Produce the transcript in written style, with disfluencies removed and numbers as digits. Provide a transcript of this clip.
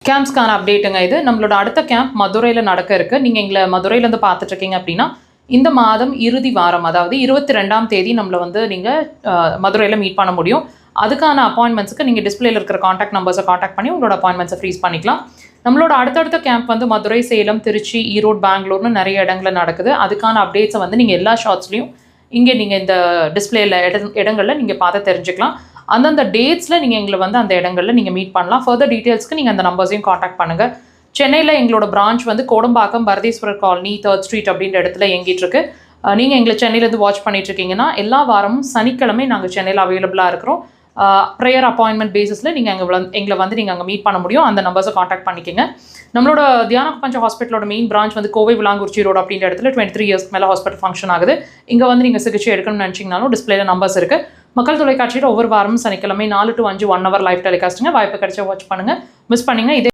கேம்ப்ஸ்க்கான அப்டேட்டுங்க இது. நம்மளோட அடுத்த கேம்ப் மதுரையில் நடக்க இருக்கு. நீங்கள் எங்களை மதுரையிலேருந்து பார்த்துட்டு இருக்கீங்க அப்படின்னா இந்த மாதம் இறுதி வாரம், அதாவது 22ஆம் தேதி நம்மளை வந்து நீங்கள் மதுரையில் மீட் பண்ண முடியும். அதுக்கான அப்பாயின்மெண்ட்ஸுக்கு நீங்கள் டிஸ்பிளேல இருக்கிற காண்டாக்ட் நம்பர்ஸை காண்டாக்ட் பண்ணி உங்களோட அப்பாயின்மெண்ட்ஸை ஃப்ரீஸ் பண்ணிக்கலாம். நம்மளோட அடுத்தடுத்த கேம்ப் வந்து மதுரை, சேலம், திருச்சி, ஈரோடு, பெங்களூர்னு நிறைய இடங்களில் நடக்குது. அதுக்கான அப்டேட்ஸை வந்து நீங்கள் எல்லா ஷார்ட்ஸ்லையும் இங்கே நீங்கள் இந்த டிஸ்பிளேல இடங்களில் நீங்கள் பார்த்து தெரிஞ்சுக்கலாம். அந்தந்த டேட்ஸில் நீங்கள் எங்களை வந்து அந்த இடங்களில் நீங்கள் மீட் பண்ணலாம். ஃபர்தர் டீட்டெயில்ஸ்க்கு நீங்கள் அந்த நம்பர்ஸையும் காண்டாக்ட் பண்ணுங்கள். சென்னையில் எங்களோட பிரான்ச் வந்து Kodambakkam Bharatheeswarar colony 3rd Street அப்படின்ற இடத்துல இயங்கிட்டு இருக்கு. நீங்கள் எங்களை சென்னையிலேருந்து வாட்ச் பண்ணிட்டு இருக்கீங்கன்னா எல்லா வாரமும் சனிக்கிழமை நாங்கள் சென்னையில் அவைலபிளாக இருக்கிறோம். ப்ரேயர் அப்பாயின்மெண்ட் பேசிஸில் நீங்கள் எங்களை வந்து நீங்கள் அங்கே மீட் பண்ண முடியும். அந்த நம்பர்ஸை காண்டாக்ட் பண்ணிக்கோங்க. நம்மளோட தியான பிரபஞ்ச ஹாஸ்பிட்டலோட மெயின் பிரான்ச் வந்து கோவை விளாங்குறிச்சி ரோடு அப்படின்ற இடத்துல 23 இயர்ஸ்க்கு மேலே ஹாஸ்பிட்டல் ஃபங்க்ஷன் ஆகுது. இங்கே வந்து நீங்கள் சிகிச்சை எடுக்கணும்னு நினச்சிங்கனாலும் டிஸ்பிளேல நம்பர்ஸ் இருக்குது. மக்கள் தொலைக்காட்சியில் ஒவ்வொரு வாரமும் சனிக்கிழமை 4 to 5 1 hour லைவ் டெலிகாஸ்ட்டுங்க. வாய்ப்பு கிடைச்சா வாட்ச் பண்ணுங்கள். மிஸ் பண்ணிங்கன்னா இதே